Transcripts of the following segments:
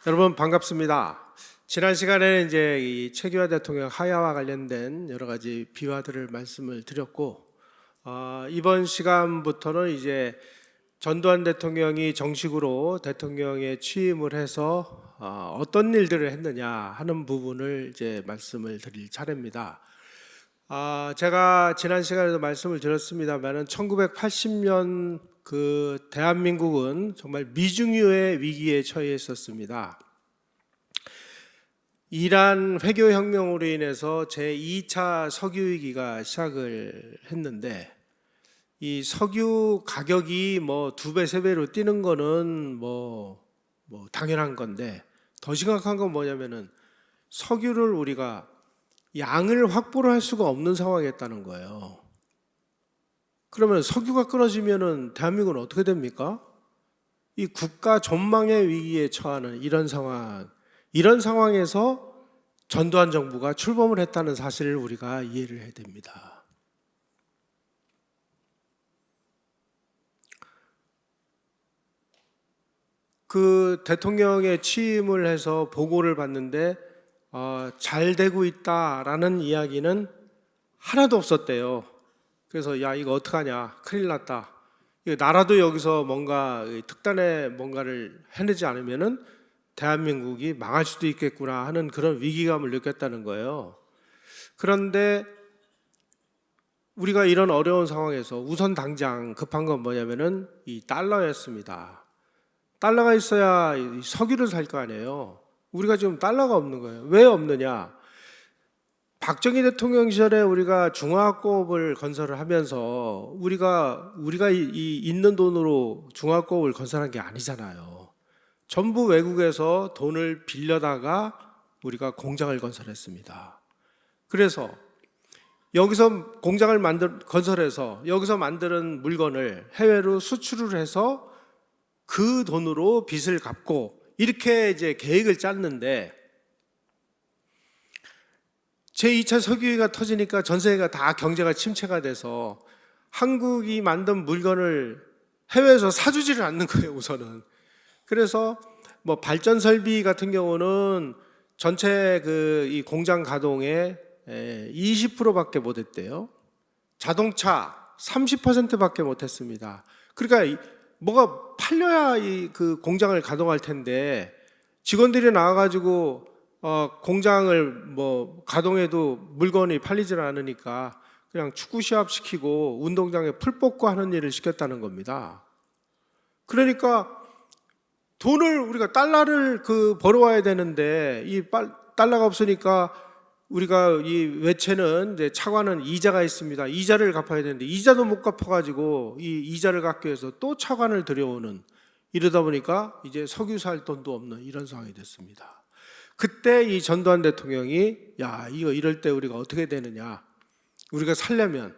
여러분 반갑습니다. 지난 시간에는 이제 이 최규하 대통령 하야와 관련된 여러 가지 비화들을 말씀을 드렸고, 이번 시간부터는 이제 전두환 대통령이 정식으로 대통령에 취임을 해서 어떤 일들을 했느냐 하는 부분을 이제 말씀을 드릴 차례입니다. 제가 지난 시간에도 말씀을 드렸습니다만은 1980년 그 대한민국은 정말 미중유의 위기에 처해 있었습니다. 이란 회교혁명으로 인해서 제2차 석유위기가 시작을 했는데, 이 석유 가격이 뭐 2배, 3배로 뛰는 거는 뭐 당연한 건데, 더 심각한 건 뭐냐면은 석유를 우리가 양을 확보를 할 수가 없는 상황이었다는 거예요. 그러면 석유가 끊어지면은 대한민국은 어떻게 됩니까? 이 국가 전망의 위기에 처하는 이런 상황에서 전두환 정부가 출범을 했다는 사실을 우리가 이해를 해야 됩니다. 그 대통령의 취임을 해서 보고를 받는데 잘 되고 있다라는 이야기는 하나도 없었대요. 그래서 야, 이거 어떡하냐, 큰일 났다, 나라도 여기서 뭔가 특단의 뭔가를 해내지 않으면은 대한민국이 망할 수도 있겠구나 하는 그런 위기감을 느꼈다는 거예요. 그런데 우리가 이런 어려운 상황에서 우선 당장 급한 건 뭐냐면은 이 달러였습니다. 달러가 있어야 석유를 살 거 아니에요. 우리가 지금 달러가 없는 거예요. 왜 없느냐? 박정희 대통령 시절에 우리가 중화학공업을 건설을 하면서 우리가 있는 돈으로 중화학공업을 건설한 게 아니잖아요. 전부 외국에서 돈을 빌려다가 우리가 공장을 건설했습니다. 그래서 여기서 공장을 건설해서 여기서 만드는 물건을 해외로 수출을 해서 그 돈으로 빚을 갚고 이렇게 이제 계획을 짰는데, 제2차 석유위기가 터지니까 전 세계가 다 경제가 침체가 돼서 한국이 만든 물건을 해외에서 사주지를 않는 거예요, 우선은. 그래서 뭐 발전 설비 같은 경우는 전체 이 공장 가동의 20%밖에 못 했대요. 자동차 30%밖에 못 했습니다. 그러니까 뭐가 팔려야 그 공장을 가동할 텐데, 직원들이 나와가지고 공장을 뭐 가동해도 물건이 팔리질 않으니까 그냥 축구 시합 시키고 운동장에 풀 뽑고 하는 일을 시켰다는 겁니다. 그러니까 돈을 우리가 달러를 벌어와야 되는데 이 달러가 없으니까 우리가 이 외채는 이제 차관은 이자가 있습니다. 이자를 갚아야 되는데 이자도 못 갚아가지고 이 이자를 갚기 위해서 또 차관을 들여오는, 이러다 보니까 이제 석유 살 돈도 없는 이런 상황이 됐습니다. 그때 이 전두환 대통령이 야, 이럴 때 우리가 어떻게 되느냐, 우리가 살려면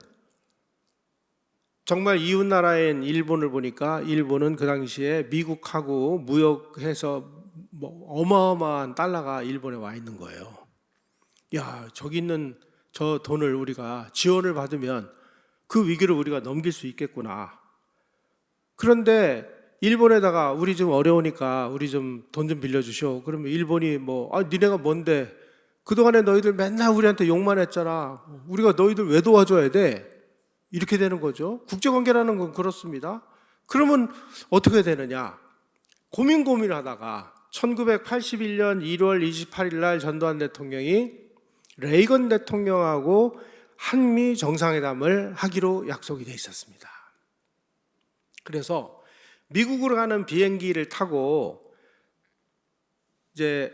정말 이웃 나라인 일본을 보니까 일본은 그 당시에 미국하고 무역해서 뭐 어마어마한 달러가 일본에 와 있는 거예요. 야, 저기 있는 저 돈을 우리가 지원을 받으면 그 위기를 우리가 넘길 수 있겠구나. 그런데 일본에다가 우리 좀 어려우니까 우리 좀 돈 좀 빌려주시오. 그러면 일본이 니네가 뭔데? 그동안에 너희들 맨날 우리한테 욕만 했잖아. 우리가 너희들 왜 도와줘야 돼? 이렇게 되는 거죠. 국제관계라는 건 그렇습니다. 그러면 어떻게 되느냐? 고민하다가 1981년 1월 28일 날 전두환 대통령이 레이건 대통령하고 한미 정상회담을 하기로 약속이 돼 있었습니다. 그래서 미국으로 가는 비행기를 타고 이제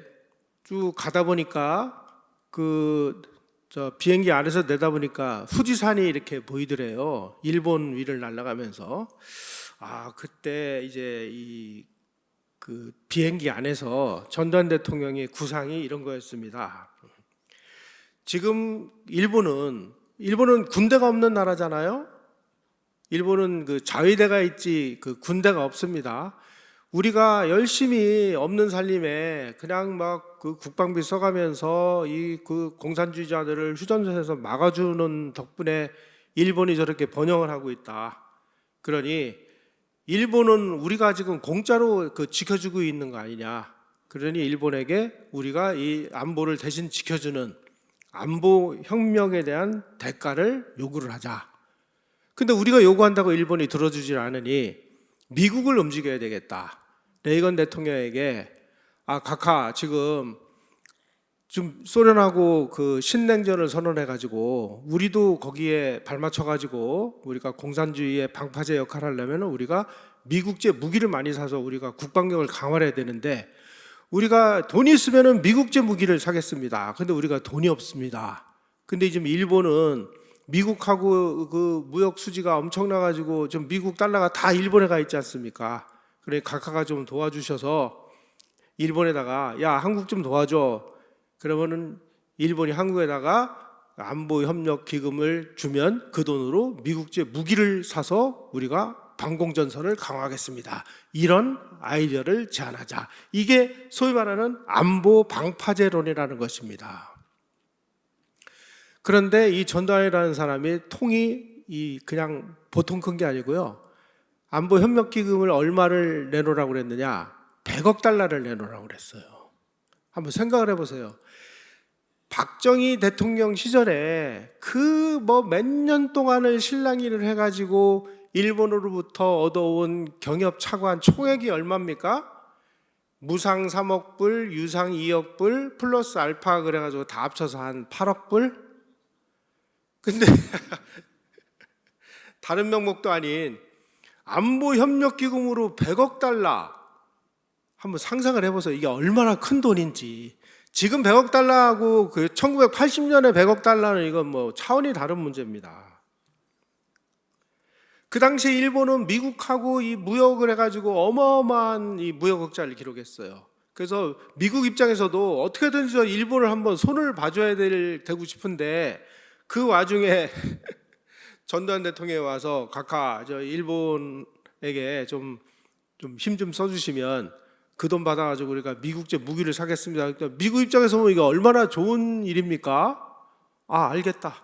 쭉 가다 보니까 비행기 안에서 내다보니까 후지산이 이렇게 보이더래요. 일본 위를 날아가면서. 그때 이제 그 비행기 안에서 전두환 대통령의 구상이 이런 거였습니다. 지금 일본은 군대가 없는 나라잖아요. 일본은 그 자위대가 있지 군대가 없습니다. 우리가 열심히 없는 살림에 그냥 막 국방비 써가면서 공산주의자들을 휴전선에서 막아주는 덕분에 일본이 저렇게 번영을 하고 있다. 그러니 일본은 우리가 지금 공짜로 지켜주고 있는 거 아니냐. 그러니 일본에게 우리가 이 안보를 대신 지켜주는 안보 협력에 대한 대가를 요구를 하자. 근데 우리가 요구한다고 일본이 들어주질 않으니 미국을 움직여야 되겠다. 레이건 대통령에게 각하 지금 좀 소련하고 그 신냉전을 선언해가지고 우리도 거기에 발맞춰가지고 우리가 공산주의의 방파제 역할을 하려면 우리가 미국제 무기를 많이 사서 우리가 국방력을 강화해야 되는데 우리가 돈이 있으면 미국제 무기를 사겠습니다. 근데 우리가 돈이 없습니다. 근데 지금 일본은 미국하고 그 무역 수지가 엄청나가지고 좀 미국 달러가 다 일본에 가 있지 않습니까? 그래 각하가 좀 도와주셔서 일본에다가 야 한국 좀 도와줘. 그러면은 일본이 한국에다가 안보 협력 기금을 주면 그 돈으로 미국제 무기를 사서 우리가 방공전선을 강화하겠습니다. 이런 아이디어를 제안하자. 이게 소위 말하는 안보 방파제론이라는 것입니다. 그런데 이 전두환이라는 사람이 통이 그냥 보통 큰 게 아니고요. 안보 협력 기금을 얼마를 내놓으라고 그랬느냐? 100억 달러를 내놓으라고 그랬어요. 한번 생각을 해보세요. 박정희 대통령 시절에 그 뭐 몇 년 동안을 실랑이를 해가지고 일본으로부터 얻어온 경협 차관 총액이 얼마입니까? 무상 3억 불, 유상 2억 불, 플러스 알파 그래가지고 다 합쳐서 한 8억 불? 근데 다른 명목도 아닌 안보협력기금으로 100억 달러 한번 상상을 해보세요. 이게 얼마나 큰 돈인지. 지금 100억 달러하고 그 1980년에 100억 달러는 이건 뭐 차원이 다른 문제입니다. 그 당시에 일본은 미국하고 이 무역을 해가지고 어마어마한 이 무역 흑자를 기록했어요. 그래서 미국 입장에서도 어떻게든지 저 일본을 한번 손을 봐줘야 되고 싶은데 그 와중에 전두환 대통령이 와서 각하 저 일본에게 좀 힘 좀 써주시면 그 돈 받아가지고 우리가 미국제 무기를 사겠습니다. 그러니까 미국 입장에서 보면 이거 얼마나 좋은 일입니까? 알겠다.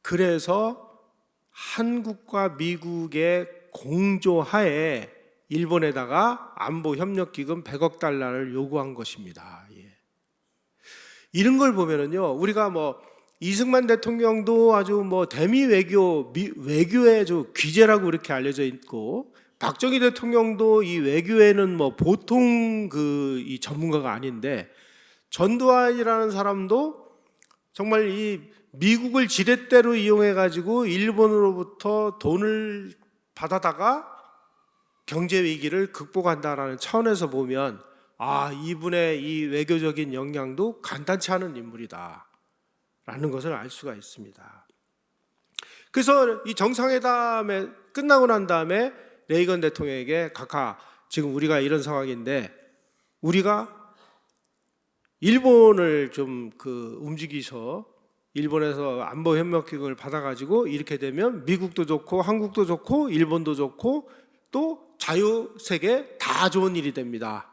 그래서 한국과 미국의 공조하에 일본에다가 안보협력기금 100억 달러를 요구한 것입니다. 이런 걸 보면은요, 우리가 뭐 이승만 대통령도 아주 뭐 대미 외교의 아주 귀재라고 이렇게 알려져 있고, 박정희 대통령도 이 외교에는 뭐 보통 이 전문가가 아닌데, 전두환이라는 사람도 정말 이 미국을 지렛대로 이용해가지고 일본으로부터 돈을 받아다가 경제 위기를 극복한다라는 차원에서 보면 이분의 이 외교적인 역량도 간단치 않은 인물이다 라는 것을 알 수가 있습니다. 그래서 이 정상회담에 끝나고 난 다음에 레이건 대통령에게 각하 지금 우리가 이런 상황인데 우리가 일본을 좀 움직이셔 일본에서 안보협력기금을 받아가지고 이렇게 되면 미국도 좋고 한국도 좋고 일본도 좋고 또 자유세계 다 좋은 일이 됩니다.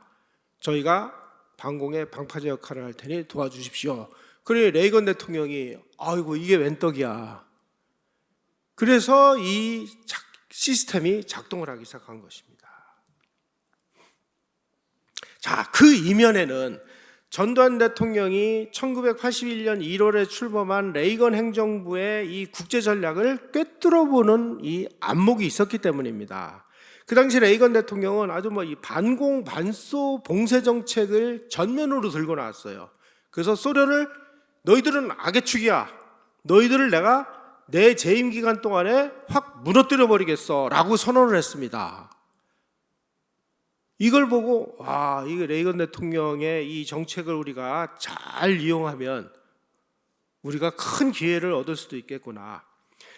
저희가 방공의 방파제 역할을 할 테니 도와주십시오. 그래 레이건 대통령이 아이고 이게 웬 떡이야. 그래서 이 시스템이 작동을 하기 시작한 것입니다. 자, 그 이면에는 전두환 대통령이 1981년 1월에 출범한 레이건 행정부의 이 국제 전략을 꿰뚫어보는 이 안목이 있었기 때문입니다. 그 당시 레이건 대통령은 아주 이 반공 반소 봉쇄 정책을 전면으로 들고 나왔어요. 그래서 소련을 너희들은 악의 축이야. 너희들을 내가 내 재임 기간 동안에 확 무너뜨려 버리겠어 라고 선언을 했습니다. 이걸 보고 이게 레이건 대통령의 이 정책을 우리가 잘 이용하면 우리가 큰 기회를 얻을 수도 있겠구나.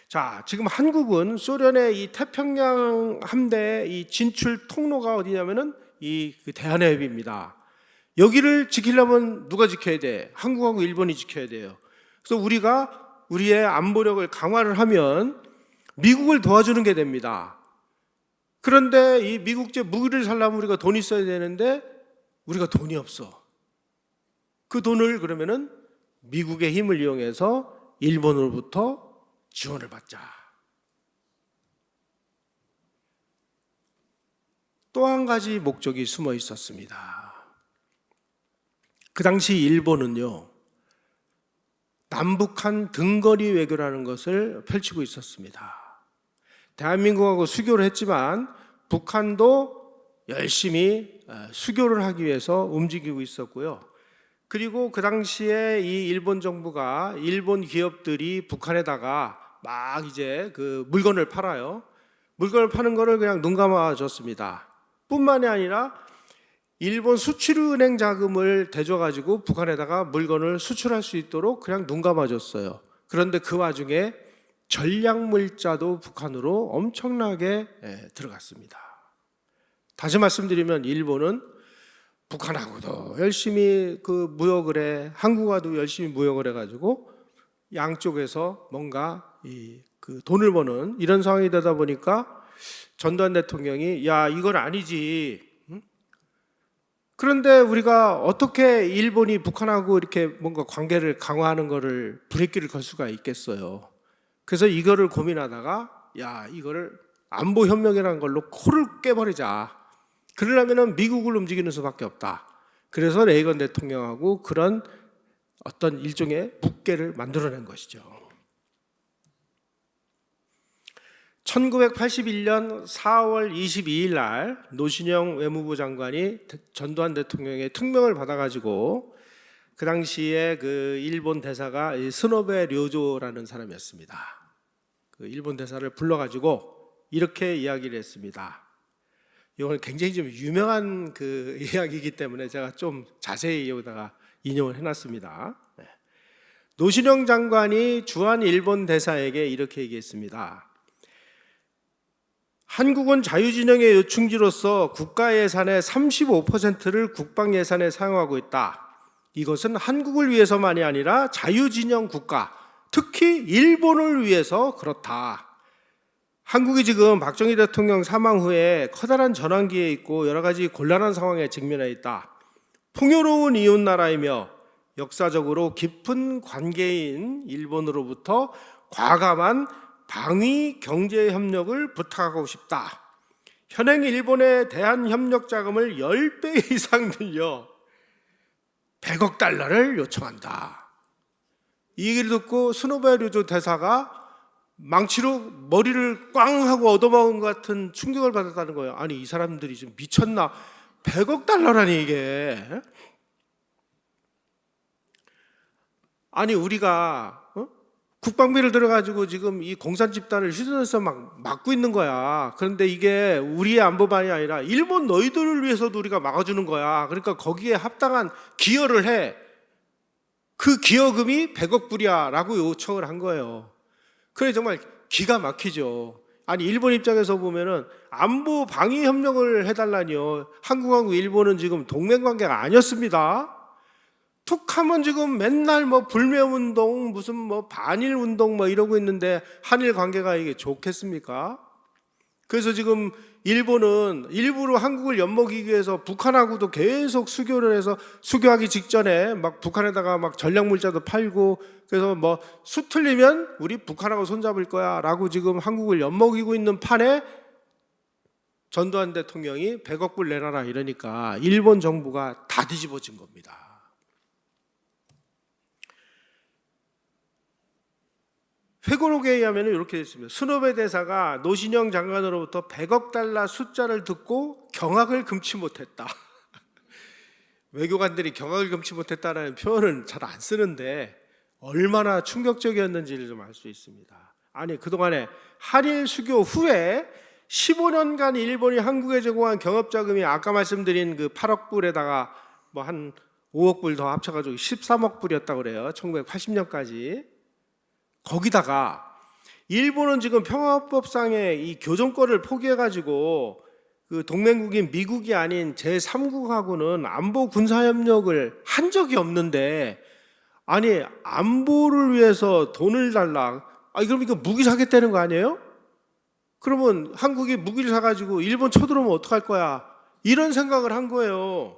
자, 지금 한국은 소련의 이 태평양 함대의 이 진출 통로가 어디냐면은 이 대한해협입니다. 여기를 지키려면 누가 지켜야 돼? 한국하고 일본이 지켜야 돼요. 그래서 우리가 우리의 안보력을 강화를 하면 미국을 도와주는 게 됩니다. 그런데 이 미국제 무기를 살려면 우리가 돈이 있어야 되는데 우리가 돈이 없어. 그 돈을 그러면은 미국의 힘을 이용해서 일본으로부터 지원을 받자. 또 한 가지 목적이 숨어 있었습니다. 그 당시 일본은요, 남북한 등거리 외교라는 것을 펼치고 있었습니다. 대한민국하고 수교를 했지만 북한도 열심히 수교를 하기 위해서 움직이고 있었고요. 그리고 그 당시에 이 일본 정부가 일본 기업들이 북한에다가 막 이제 그 물건을 팔아요. 물건을 파는 거를 그냥 눈 감아줬습니다. 뿐만이 아니라 일본 수출은행 자금을 대줘가지고 북한에다가 물건을 수출할 수 있도록 그냥 눈 감아줬어요. 그런데 그 와중에 전략물자도 북한으로 엄청나게 들어갔습니다. 다시 말씀드리면 일본은 북한하고도 열심히 그 무역을 해, 한국과도 열심히 무역을 해가지고 양쪽에서 뭔가 그 돈을 버는 이런 상황이 되다 보니까 전두환 대통령이 야 이건 아니지. 그런데 우리가 어떻게 일본이 북한하고 이렇게 뭔가 관계를 강화하는 거를 브레이크를 걸 수가 있겠어요. 그래서 이거를 고민하다가 야 이거를 안보협력이라는 걸로 코를 깨버리자. 그러려면 미국을 움직이는 수밖에 없다. 그래서 레이건 대통령하고 그런 어떤 일종의 묵계를 만들어낸 것이죠. 1981년 4월 22일 날 노신영 외무부 장관이 전두환 대통령의 특명을 받아가지고 그 당시에 그 일본 대사가 스노베 료조라는 사람이었습니다. 그 일본 대사를 불러가지고 이렇게 이야기를 했습니다. 이건 굉장히 좀 유명한 그 이야기이기 때문에 제가 좀 자세히 여기다가 인용을 해놨습니다. 노신영 장관이 주한 일본 대사에게 이렇게 얘기했습니다. 한국은 자유진영의 요충지로서 국가 예산의 35%를 국방 예산에 사용하고 있다. 이것은 한국을 위해서만이 아니라 자유진영 국가, 특히 일본을 위해서 그렇다. 한국이 지금 박정희 대통령 사망 후에 커다란 전환기에 있고 여러 가지 곤란한 상황에 직면해 있다. 풍요로운 이웃나라이며 역사적으로 깊은 관계인 일본으로부터 과감한 방위 경제 협력을 부탁하고 싶다. 현행 일본에 대한 협력 자금을 10배 이상 늘려 100억 달러를 요청한다. 이 얘기를 듣고 스노베 료조 대사가 망치로 머리를 꽝 하고 얻어먹은 것 같은 충격을 받았다는 거예요. 아니 이 사람들이 지금 미쳤나? 100억 달러라니 이게. 아니 우리가 국방비를 들어가지고 지금 이 공산 집단을 휴전에서 막 막고 있는 거야. 그런데 이게 우리의 안보만이 아니라 일본 너희들을 위해서도 우리가 막아주는 거야. 그러니까 거기에 합당한 기여를 해. 그 기여금이 100억 불이야 라고 요청을 한 거예요. 그래 정말 기가 막히죠. 아니 일본 입장에서 보면은 안보 방위 협력을 해달라니요. 한국하고 일본은 지금 동맹관계가 아니었습니다. 툭하면 지금 맨날 뭐 불매운동 무슨 뭐 반일운동 뭐 이러고 있는데 한일 관계가 이게 좋겠습니까? 그래서 지금 일본은 일부러 한국을 엿먹이기 위해서 북한하고도 계속 수교를 해서 수교하기 직전에 막 북한에다가 막 전략물자도 팔고 그래서 뭐 수 틀리면 우리 북한하고 손잡을 거야 라고 지금 한국을 엿먹이고 있는 판에 전두환 대통령이 100억 불 내놔라 이러니까 일본 정부가 다 뒤집어진 겁니다. 회고록에 의하면 이렇게 됐습니다. 스노베 대사가 노신영 장관으로부터 100억 달러 숫자를 듣고 경악을 금치 못했다. 외교관들이 경악을 금치 못했다라는 표현은 잘 안 쓰는데 얼마나 충격적이었는지를 좀 알 수 있습니다. 아니 그동안에 한일 수교 후에 15년간 일본이 한국에 제공한 경업자금이 아까 말씀드린 그 8억 불에다가 뭐 한 5억 불 더 합쳐가지고 13억 불이었다고 그래요. 1980년까지. 거기다가 일본은 지금 평화법상의 이 교정권을 포기해가지고 그 동맹국인 미국이 아닌 제3국하고는 안보 군사협력을 한 적이 없는데 아니 안보를 위해서 돈을 달라. 그럼 이거 무기 사겠다는 거 아니에요? 그러면 한국이 무기를 사가지고 일본 쳐들어오면 어떡할 거야? 이런 생각을 한 거예요.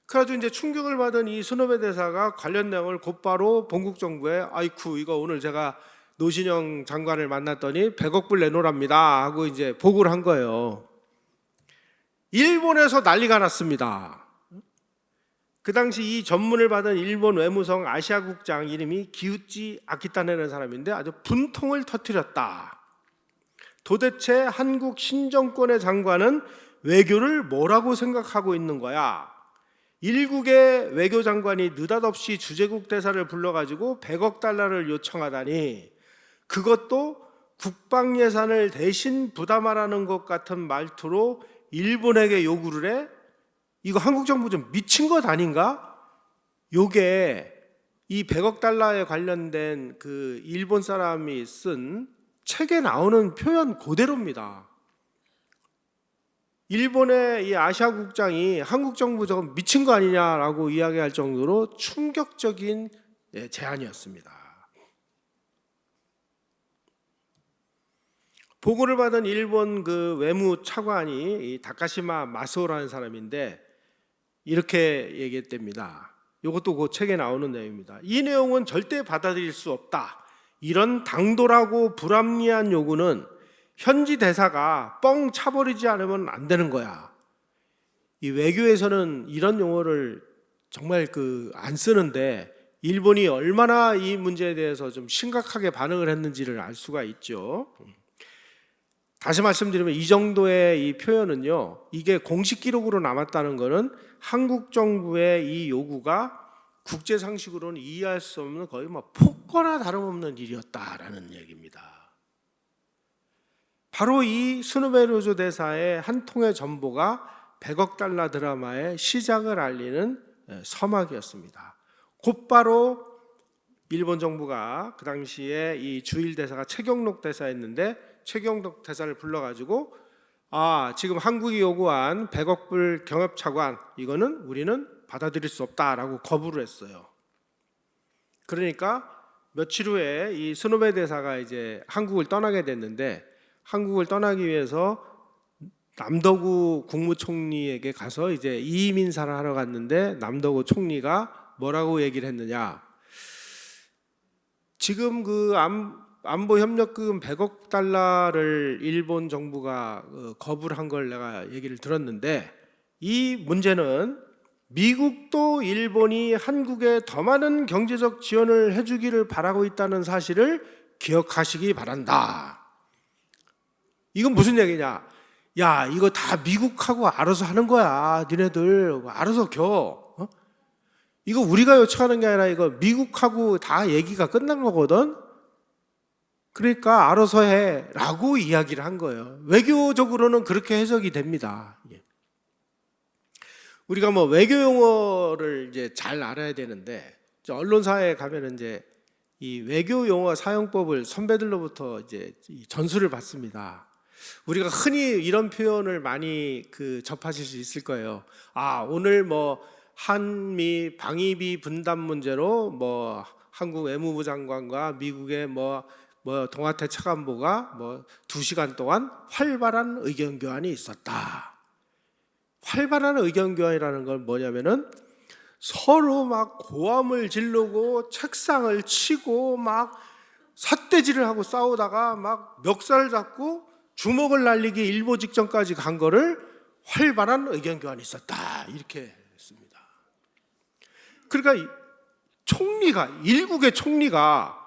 그래가지고 이제 충격을 받은 이 스노베 대사가 관련 내용을 곧바로 본국 정부에 아이쿠 이거 오늘 제가 노신영 장관을 만났더니 100억 불 내놓으랍니다 하고 이제 보고를 한 거예요. 일본에서 난리가 났습니다. 그 당시 이 전문을 받은 일본 외무성 아시아국장 이름이 기우치 아키타네라는 사람인데 아주 분통을 터뜨렸다. 도대체 한국 신정권의 장관은 외교를 뭐라고 생각하고 있는 거야? 일국의 외교장관이 느닷없이 주재국 대사를 불러가지고 100억 달러를 요청하다니, 그것도 국방 예산을 대신 부담하라는 것 같은 말투로 일본에게 요구를 해? 이거 한국 정부 좀 미친 것 아닌가? 요게 이 100억 달러에 관련된 그 일본 사람이 쓴 책에 나오는 표현 그대로입니다. 일본의 이 아시아 국장이 한국 정부 저거 미친 거 아니냐라고 이야기할 정도로 충격적인 제안이었습니다. 보고를 받은 일본 그 외무 차관이 이 다카시마 마소라는 사람인데 이렇게 얘기했답니다. 이것도 그 책에 나오는 내용입니다. 이 내용은 절대 받아들일 수 없다. 이런 당돌하고 불합리한 요구는 현지 대사가 뻥 차버리지 않으면 안 되는 거야. 이 외교에서는 이런 용어를 정말 안 쓰는데 일본이 얼마나 이 문제에 대해서 좀 심각하게 반응을 했는지를 알 수가 있죠. 다시 말씀드리면 이 정도의 이 표현은요, 이게 공식 기록으로 남았다는 것은 한국 정부의 이 요구가 국제 상식으로는 이해할 수 없는 거의 폭거나 다름없는 일이었다라는 얘기입니다. 바로 이 스누베로조 대사의 한 통의 전보가 100억 달러 드라마의 시작을 알리는 서막이었습니다. 곧바로 일본 정부가 그 당시에 이 주일 대사가 최경록 대사였는데 최경록 대사를 불러가지고 지금 한국이 요구한 100억 불 경협 차관 이거는 우리는 받아들일 수 없다라고 거부를 했어요. 그러니까 며칠 후에 이 스노베 대사가 이제 한국을 떠나게 됐는데 한국을 떠나기 위해서 남덕우 국무총리에게 가서 이제 이임 인사를 하러 갔는데 남덕우 총리가 뭐라고 얘기를 했느냐? 지금 그 안보 협력금 100억 달러를 일본 정부가 거부를 한 걸 내가 얘기를 들었는데 이 문제는 미국도 일본이 한국에 더 많은 경제적 지원을 해주기를 바라고 있다는 사실을 기억하시기 바란다. 이건 무슨 얘기냐? 야, 이거 다 미국하고 알아서 하는 거야. 니네들 알아서 겨. 이거 우리가 요청하는 게 아니라 이거 미국하고 다 얘기가 끝난 거거든. 그러니까 알아서 해라고 이야기를 한 거예요. 외교적으로는 그렇게 해석이 됩니다. 우리가 외교 용어를 이제 잘 알아야 되는데 언론사에 가면 이제 이 외교 용어 사용법을 선배들로부터 이제 전수를 받습니다. 우리가 흔히 이런 표현을 많이 접하실 수 있을 거예요. 오늘 한미 방위비 분담 문제로 한국 외무부 장관과 미국의 동아태 차관보가 2시간 동안 활발한 의견 교환이 있었다. 활발한 의견 교환이라는 건 뭐냐면은 서로 고함을 지르고 책상을 치고 삿대질을 하고 싸우다가 멱살 잡고 주먹을 날리기 일보 직전까지 간 거를 활발한 의견 교환이 있었다. 이렇게 했습니다. 그러니까 일국의 총리가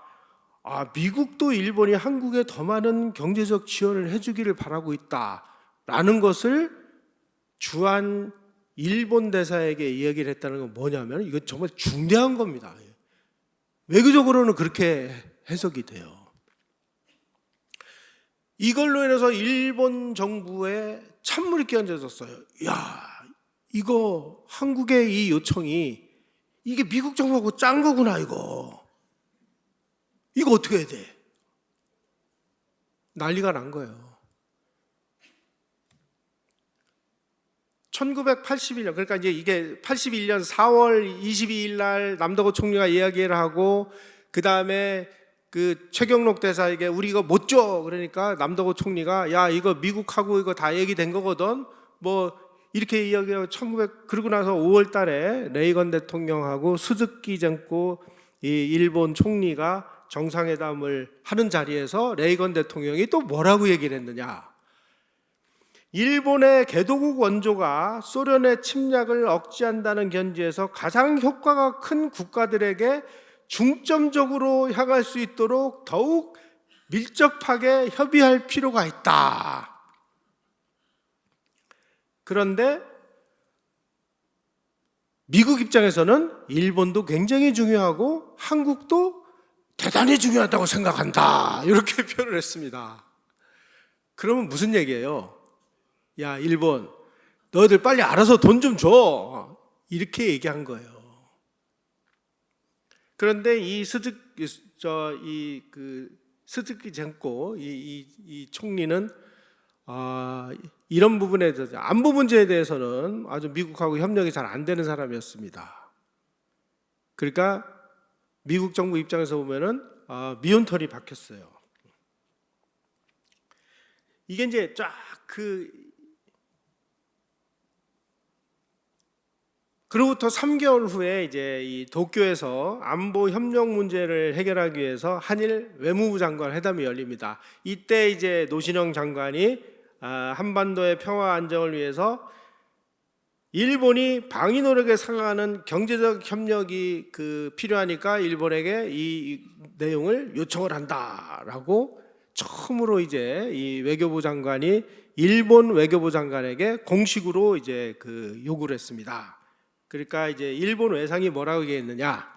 미국도 일본이 한국에 더 많은 경제적 지원을 해주기를 바라고 있다라는 것을 주한 일본 대사에게 이야기를 했다는 건 뭐냐면 이건 정말 중대한 겁니다. 외교적으로는 그렇게 해석이 돼요. 이걸로 인해서 일본 정부에 찬물이 끼얹어졌어요. 야, 이거 한국의 이 요청이 이게 미국 정부하고 짠 거구나 이거 어떻게 해야 돼? 난리가 난 거예요. 1981년, 그러니까 이제 이게 81년 4월 22일 날 남덕호 총리가 이야기를 하고 그 다음에 최경록 대사에게 우리 이거 못 줘. 그러니까 남덕호 총리가 야, 이거 미국하고 이거 다 얘기된 거거든. 이렇게 이야기하고 그러고 나서 5월 달에 레이건 대통령하고 스즈키 젠코 이 일본 총리가 정상회담을 하는 자리에서 레이건 대통령이 또 뭐라고 얘기를 했느냐? 일본의 개도국 원조가 소련의 침략을 억제한다는 견지에서 가장 효과가 큰 국가들에게 중점적으로 향할 수 있도록 더욱 밀접하게 협의할 필요가 있다. 그런데 미국 입장에서는 일본도 굉장히 중요하고 한국도 대단히 중요하다고 생각한다. 이렇게 표현을 했습니다. 그러면 무슨 얘기예요? 야, 일본, 너희들 빨리 알아서 돈 좀 줘. 이렇게 얘기한 거예요. 그런데 이 스즈키 젠코 이 총리는 이런 부분에 대해서, 안보 문제에 대해서는 아주 미국하고 협력이 잘 안 되는 사람이었습니다. 그러니까 미국 정부 입장에서 보면은 미운털이 박혔어요. 이게 이제 쫙 그로부터 3개월 후에 이제 이 도쿄에서 안보 협력 문제를 해결하기 위해서 한일 외무부 장관 회담이 열립니다. 이때 이제 노신영 장관이 한반도의 평화 안정을 위해서 일본이 방위 노력에 상응하는 경제적 협력이 필요하니까 일본에게 이 내용을 요청을 한다라고 처음으로 이제 이 외교부 장관이 일본 외교부 장관에게 공식으로 이제 요구를 했습니다. 그러니까 이제 일본 외상이 뭐라고 얘기했느냐?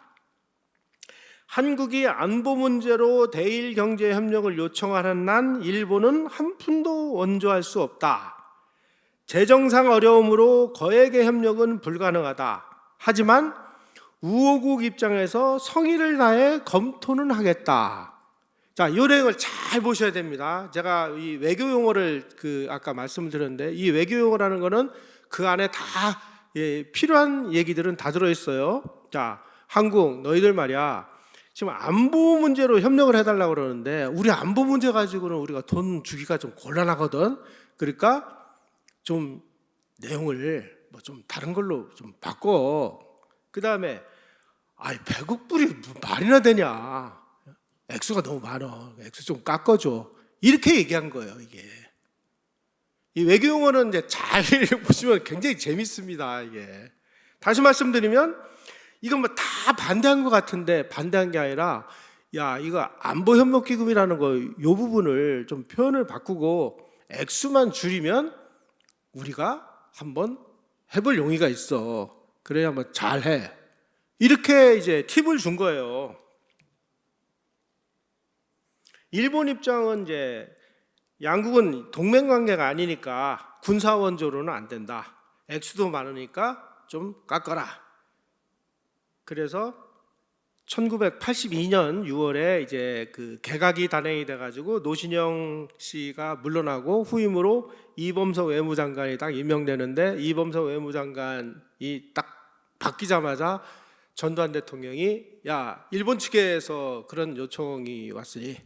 한국이 안보 문제로 대일 경제 협력을 요청하는 한 일본은 한 푼도 원조할 수 없다. 재정상 어려움으로 거액의 협력은 불가능하다. 하지만 우호국 입장에서 성의를 다해 검토는 하겠다. 자, 이 내용을 잘 보셔야 됩니다. 제가 이 외교 용어를 아까 말씀을 드렸는데 이 외교 용어라는 거는 그 안에 다 필요한 얘기들은 다 들어있어요. 자, 한국 너희들 말이야 지금 안보 문제로 협력을 해달라고 그러는데 우리 안보 문제 가지고는 우리가 돈 주기가 좀 곤란하거든. 그러니까 좀 내용을 뭐 좀 다른 걸로 좀 바꿔. 그 다음에 배국불이 말이나 되냐, 액수가 너무 많아, 액수 좀 깎아줘, 이렇게 얘기한 거예요. 이게 이 외교 용어는 이제 잘 보시면 굉장히 재밌습니다. 이게 다시 말씀드리면 이건 뭐 다 반대한 것 같은데 반대한 게 아니라 야, 이거 안보협력기금이라는 거 이 부분을 좀 표현을 바꾸고 액수만 줄이면 우리가 한번 해볼 용의가 있어. 그래야 뭐 잘해. 이렇게 이제 팁을 준 거예요. 일본 입장은 이제 양국은 동맹관계가 아니니까 군사원조로는 안 된다. 액수도 많으니까 좀 깎아라. 그래서 1982년 6월에 이제 개각이 단행이 돼가지고 노신영 씨가 물러나고 후임으로 이범석 외무장관이 딱 임명되는데 이범석 외무장관이 딱 바뀌자마자 전두환 대통령이 야, 일본 측에서 그런 요청이 왔으니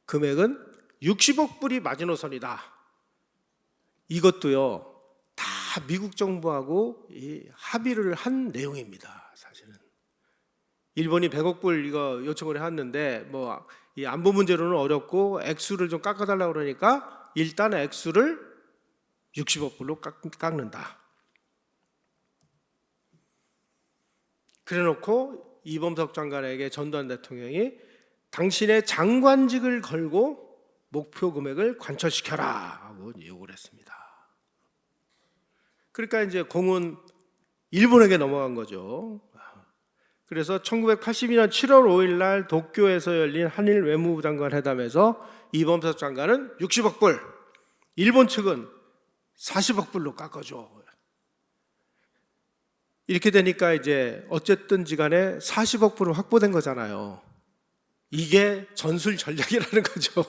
금액은 60억 불이 마지노선이다. 이것도요 다 미국 정부하고 합의를 한 내용입니다. 사실은 일본이 100억 불 이거 요청을 해왔는데 뭐 이 안보 문제로는 어렵고 액수를 좀 깎아달라고 그러니까 일단 액수를 60억 불로 깎는다. 그래놓고 이범석 장관에게 전두환 대통령이 당신의 장관직을 걸고 목표 금액을 관철시켜라 하고 요구를 했습니다. 그러니까 이제 공은 일본에게 넘어간 거죠. 그래서 1982년 7월 5일 날 도쿄에서 열린 한일 외무부 장관 회담에서 이범석 장관은 60억 불, 일본 측은 40억 불로 깎아줘. 이렇게 되니까 이제 어쨌든지 간에 40억 불은 확보된 거잖아요. 이게 전술 전략이라는 거죠.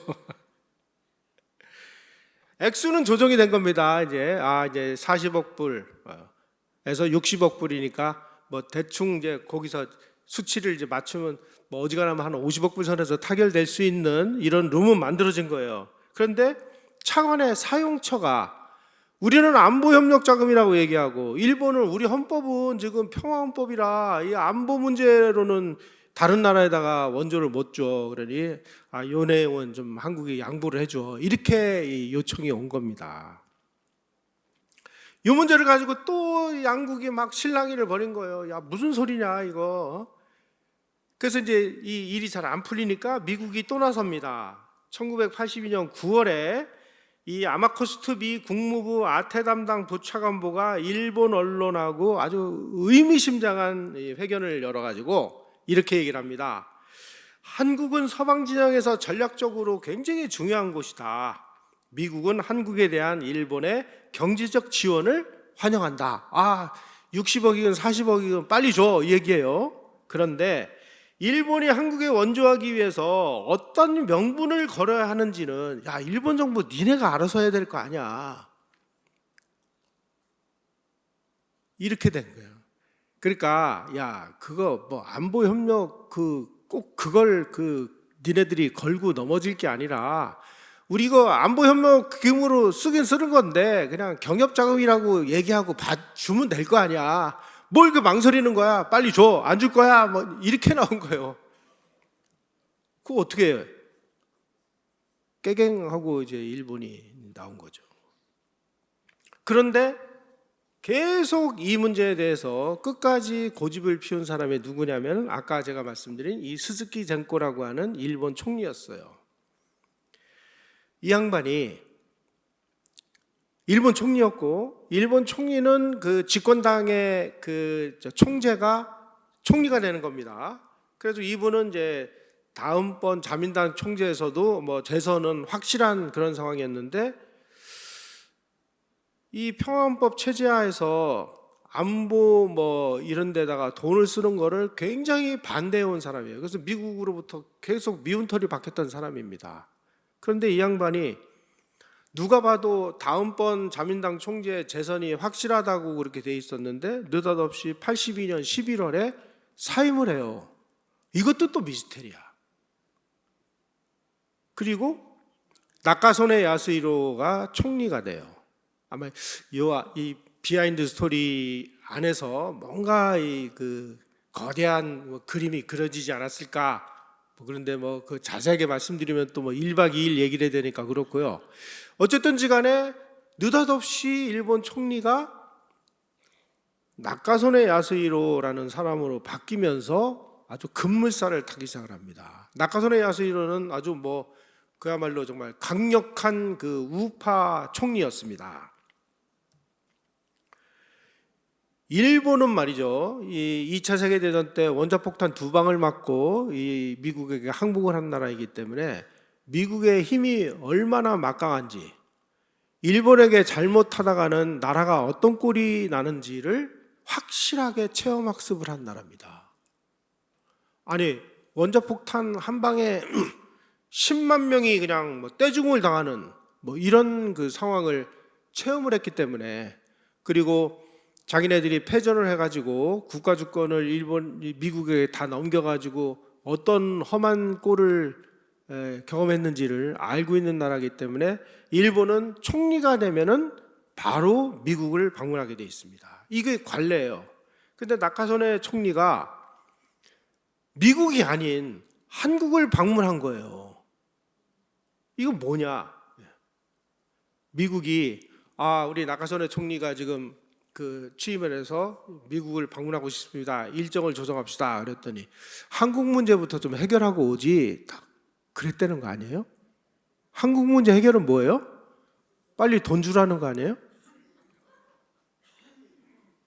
액수는 조정이 된 겁니다. 이제 40억 불에서 60억 불이니까 뭐 대충 이제 거기서 수치를 이제 맞추면 뭐 어지간하면 한 50억 불 선에서 타결될 수 있는 이런 룸은 만들어진 거예요. 그런데 차관의 사용처가 우리는 안보협력자금이라고 얘기하고 일본은 우리 헌법은 지금 평화헌법이라 이 안보 문제로는 다른 나라에다가 원조를 못 줘. 그러니 요 내용은 좀 한국이 양보를 해줘. 이렇게 요청이 온 겁니다. 이 문제를 가지고 또 양국이 막 실랑이를 벌인 거예요. 야, 무슨 소리냐 이거. 그래서 이제 이 일이 잘 안 풀리니까 미국이 또 나섭니다. 1982년 9월에 이 아마코스트 미 국무부 아태 담당 부차관보가 일본 언론하고 아주 의미심장한 회견을 열어가지고 이렇게 얘기를 합니다. 한국은 서방 진영에서 전략적으로 굉장히 중요한 곳이다. 미국은 한국에 대한 일본의 경제적 지원을 환영한다. 60억이건 40억이건 빨리 줘, 이 얘기예요. 그런데 일본이 한국에 원조하기 위해서 어떤 명분을 걸어야 하는지는 일본 정부 니네가 알아서 해야 될 거 아니야. 이렇게 된 거예요. 그러니까 그거 뭐 안보 협력 꼭 그걸 니네들이 걸고 넘어질 게 아니라 우리 이거 안보 협력 기금으로 쓰긴 쓰는 건데 그냥 경협 자금이라고 얘기하고 주면 될 거 아니야. 뭘 망설이는 거야? 빨리 줘. 안 줄 거야? 뭐 이렇게 나온 거예요. 그거 어떻게 해? 깨갱하고 이제 일본이 나온 거죠. 그런데 계속 이 문제에 대해서 끝까지 고집을 피운 사람이 누구냐면 아까 제가 말씀드린 이 스즈키 젠코라고 하는 일본 총리였어요. 이 양반이 일본 총리였고, 일본 총리는 그 집권당의 총재가 총리가 되는 겁니다. 그래서 이분은 이제 다음번 자민당 총재에서도 뭐 재선은 확실한 그런 상황이었는데, 이 평화헌법 체제하에서 안보 뭐 이런 데다가 돈을 쓰는 거를 굉장히 반대해 온 사람이에요. 그래서 미국으로부터 계속 미운털이 박혔던 사람입니다. 그런데 이 양반이 누가 봐도 다음번 자민당 총재 재선이 확실하다고 그렇게 돼 있었는데 느닷없이 82년 11월에 사임을 해요. 이것도 또 미스테리야. 그리고 나카소네 야스히로가 총리가 돼요. 아마 이 비하인드 스토리 안에서 뭔가 거대한 그림이 그려지지 않았을까. 그런데 자세하게 말씀드리면 또 1박 2일 얘기를 해야 되니까 그렇고요. 어쨌든지 간에 느닷없이 일본 총리가 나카소네 야스히로라는 사람으로 바뀌면서 아주 급물살을 타기 시작을 합니다. 나카소네 야스히로는 아주 그야말로 정말 강력한 우파 총리였습니다. 일본은 말이죠, 이 2차 세계대전 때 원자폭탄 2방을 맞고 이 미국에게 항복을 한 나라이기 때문에 미국의 힘이 얼마나 막강한지, 일본에게 잘못하다가는 나라가 어떤 꼴이 나는지를 확실하게 체험학습을 한 나라입니다. 아니, 원자폭탄 한 방에 10만 명이 그냥 떼죽음을 당하는 이런 상황을 체험을 했기 때문에, 그리고 자기네들이 패전을 해가지고 국가 주권을 미국에 다 넘겨가지고 어떤 험한 꼴을 경험했는지를 알고 있는 나라이기 때문에 일본은 총리가 되면은 바로 미국을 방문하게 돼 있습니다. 이게 관례예요. 근데 나카소네 총리가 미국이 아닌 한국을 방문한 거예요. 이건 뭐냐? 미국이 우리 나카소네 총리가 지금 취임을 해서 미국을 방문하고 싶습니다. 일정을 조정합시다. 그랬더니 한국 문제부터 좀 해결하고 오지. 그랬다는 거 아니에요? 한국 문제 해결은 뭐예요? 빨리 돈 주라는 거 아니에요?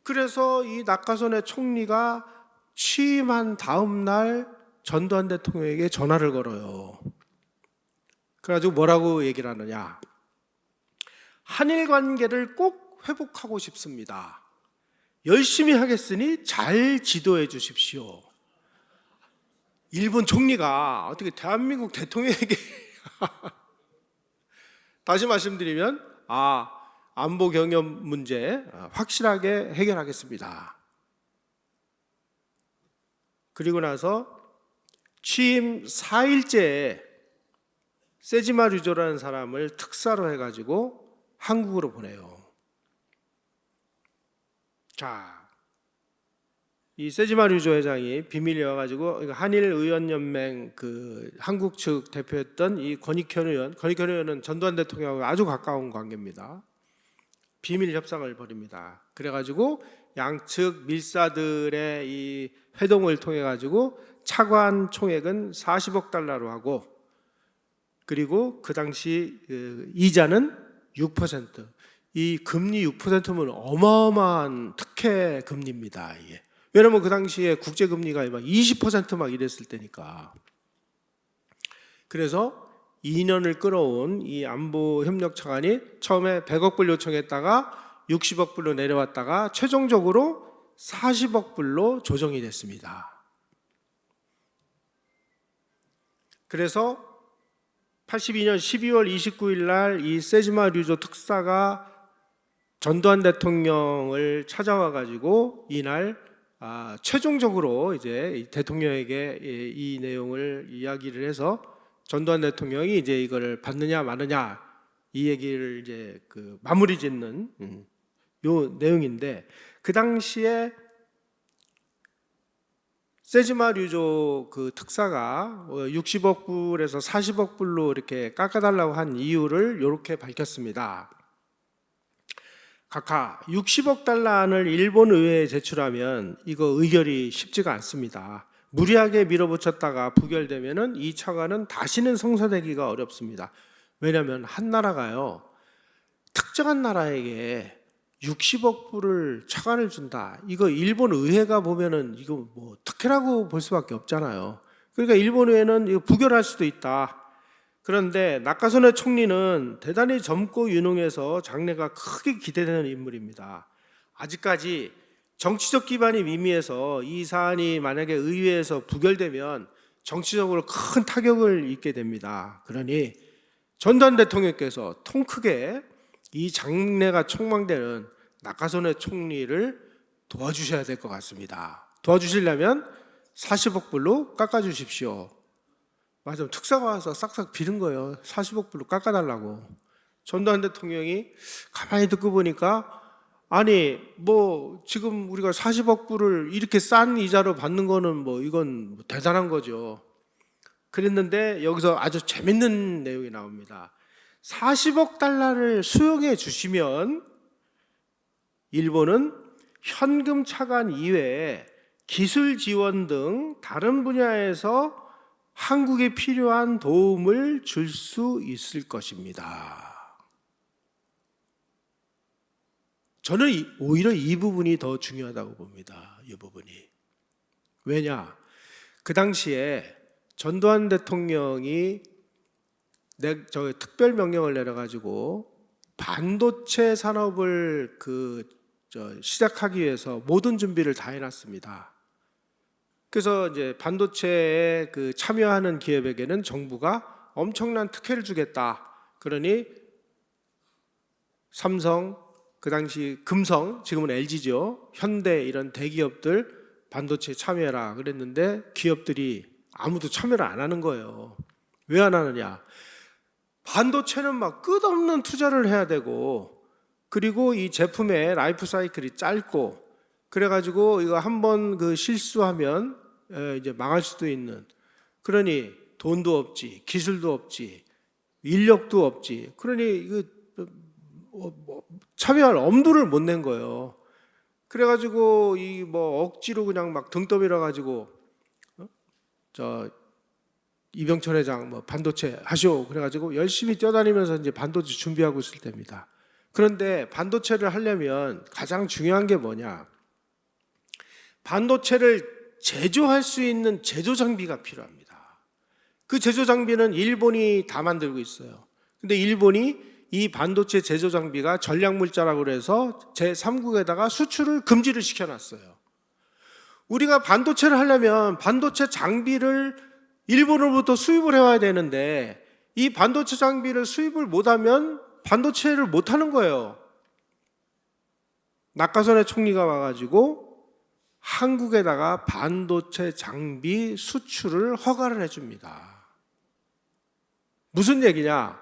그래서 이 나카소네 총리가 취임한 다음 날 전두환 대통령에게 전화를 걸어요. 그래가지고 뭐라고 얘기를 하느냐? 한일 관계를 꼭 회복하고 싶습니다. 열심히 하겠으니 잘 지도해 주십시오. 일본 총리가 어떻게 대한민국 대통령에게 다시 말씀드리면 안보 경협 문제 확실하게 해결하겠습니다. 그리고 나서 취임 4일째에 세지마 류조라는 사람을 특사로 해가지고 한국으로 보내요. 자, 이 세지마 류조 회장이 비밀리에 와가지고 한일의원연맹 한국 측 대표였던 이 권익현 의원은 전두환 대통령하고 아주 가까운 관계입니다. 비밀 협상을 벌입니다. 그래가지고 양측 밀사들의 이 회동을 통해 가지고 차관 총액은 40억 달러로 하고, 그리고 그 당시 이자는 6%. 이 금리 6%면 어마어마한 특혜 금리입니다. 이게. 왜냐면 그 당시에 국제 금리가 막 20% 막 이랬을 때니까. 그래서 2년을 끌어온 이 안보 협력 차관이 처음에 100억 불 요청했다가 60억 불로 내려왔다가 최종적으로 40억 불로 조정이 됐습니다. 그래서 82년 12월 29일 날 이 세지마 류조 특사가 전두환 대통령을 찾아와 가지고 이날 최종적으로 이제 대통령에게 이 내용을 이야기를 해서 전두환 대통령이 이제 이걸 받느냐 마느냐 이 얘기를 이제 그 마무리 짓는 요 내용인데, 그 당시에 세지마 류조 그 특사가 60억 불에서 40억 불로 이렇게 깎아달라고 한 이유를 이렇게 밝혔습니다. 각하 60억 달러를 일본 의회에 제출하면 이거 의결이 쉽지가 않습니다. 무리하게 밀어붙였다가 부결되면은 이 차관은 다시는 성사되기가 어렵습니다. 왜냐하면 한 나라가요, 특정한 나라에게 60억 불을 차관을 준다. 이거 일본 의회가 보면은 이거 뭐 특혜라고 볼 수밖에 없잖아요. 그러니까 일본 의회는 이거 부결할 수도 있다. 그런데 나카소네 총리는 대단히 젊고 유능해서 장래가 크게 기대되는 인물입니다. 아직까지 정치적 기반이 미미해서 이 사안이 만약에 의회에서 부결되면 정치적으로 큰 타격을 입게 됩니다. 그러니 전두환 대통령께서 통 크게 이 장래가 촉망되는 나카소네 총리를 도와주셔야 될 것 같습니다. 도와주시려면 40억 불로 깎아주십시오. 맞아, 특사가 와서 싹싹 빌은 거예요. 40억 불로 깎아달라고. 전두환 대통령이 가만히 듣고 보니까, 아니 뭐 지금 우리가 40억 불을 이렇게 싼 이자로 받는 거는 뭐 이건 대단한 거죠. 그랬는데 여기서 아주 재밌는 내용이 나옵니다. 40억 달러를 수용해 주시면 일본은 현금 차관 이외에 기술 지원 등 다른 분야에서 한국에 필요한 도움을 줄 수 있을 것입니다. 저는 오히려 이 부분이 더 중요하다고 봅니다. 이 부분이. 왜냐? 그 당시에 전두환 대통령이 특별 명령을 내려가지고 반도체 산업을 시작하기 위해서 모든 준비를 다 해놨습니다. 그래서 이제 반도체에 참여하는 기업에게는 정부가 엄청난 특혜를 주겠다. 그러니 삼성, 그 당시 금성, 지금은 LG죠. 현대 이런 대기업들 반도체에 참여해라 그랬는데 기업들이 아무도 참여를 안 하는 거예요. 왜 안 하느냐? 반도체는 막 끝없는 투자를 해야 되고, 그리고 이 제품의 라이프 사이클이 짧고, 그래가지고 이거 한번 실수하면 이제 망할 수도 있는, 그러니 돈도 없지, 기술도 없지, 인력도 없지. 그러니 이거 참여할 엄두를 못 낸 거예요. 그래가지고 억지로 그냥 막 등 떠밀어 가지고 이병철 회장 반도체 하시오 그래가지고 열심히 뛰어다니면서 이제 반도체 준비하고 있을 때입니다. 그런데 반도체를 하려면 가장 중요한 게 뭐냐? 반도체를 제조할 수 있는 제조 장비가 필요합니다. 그 제조 장비는 일본이 다 만들고 있어요. 근데 일본이 이 반도체 제조 장비가 전략물자라고 해서 제3국에다가 수출을 금지를 시켜놨어요. 우리가 반도체를 하려면 반도체 장비를 일본으로부터 수입을 해와야 되는데, 이 반도체 장비를 수입을 못하면 반도체를 못하는 거예요. 나카소네 총리가 와가지고 한국에다가 반도체 장비 수출을 허가를 해줍니다. 무슨 얘기냐?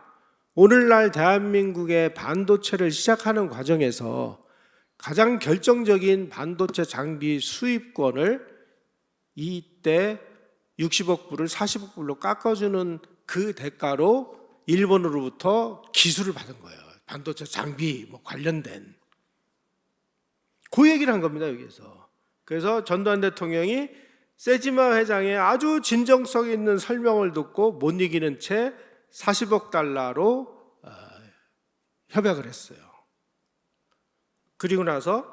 오늘날 대한민국의 반도체를 시작하는 과정에서 가장 결정적인 반도체 장비 수입권을 이때 60억 불을 40억 불로 깎아주는 그 대가로 일본으로부터 기술을 받은 거예요. 반도체 장비 관련된. 그 얘기를 한 겁니다, 여기서. 그래서 전두환 대통령이 세지마 회장의 아주 진정성 있는 설명을 듣고 못 이기는 채 40억 달러로 협약을 했어요. 그리고 나서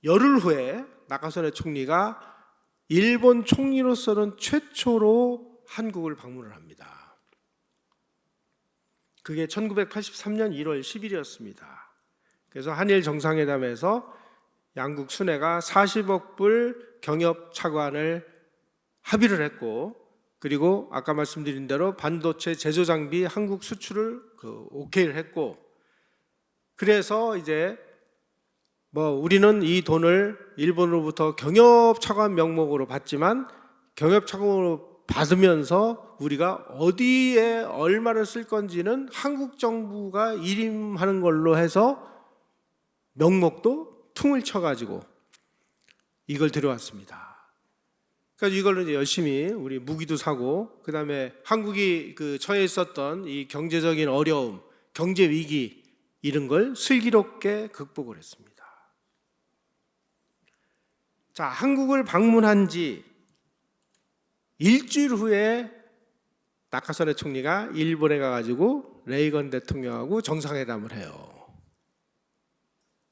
열흘 후에 나카소네 총리가 일본 총리로서는 최초로 한국을 방문을 합니다. 그게 1983년 1월 10일이었습니다. 그래서 한일 정상회담에서 양국 수뇌가 40억 불 경협 차관을 합의를 했고, 그리고 아까 말씀드린 대로 반도체 제조 장비 한국 수출을 오케이를 했고, 그래서 이제 우리는 이 돈을 일본으로부터 경협 차관 명목으로 받지만 경협 차관으로 받으면서 우리가 어디에 얼마를 쓸 건지는 한국 정부가 일임하는 걸로 해서 명목도 퉁을 쳐가지고 이걸 들여왔습니다. 그래서 이걸로 이제 열심히 우리 무기도 사고, 그 다음에 한국이 처해 있었던 이 경제적인 어려움, 경제 위기 이런 걸 슬기롭게 극복을 했습니다. 자, 한국을 방문한 지 일주일 후에 나카소네 총리가 일본에 가가지고 레이건 대통령하고 정상회담을 해요.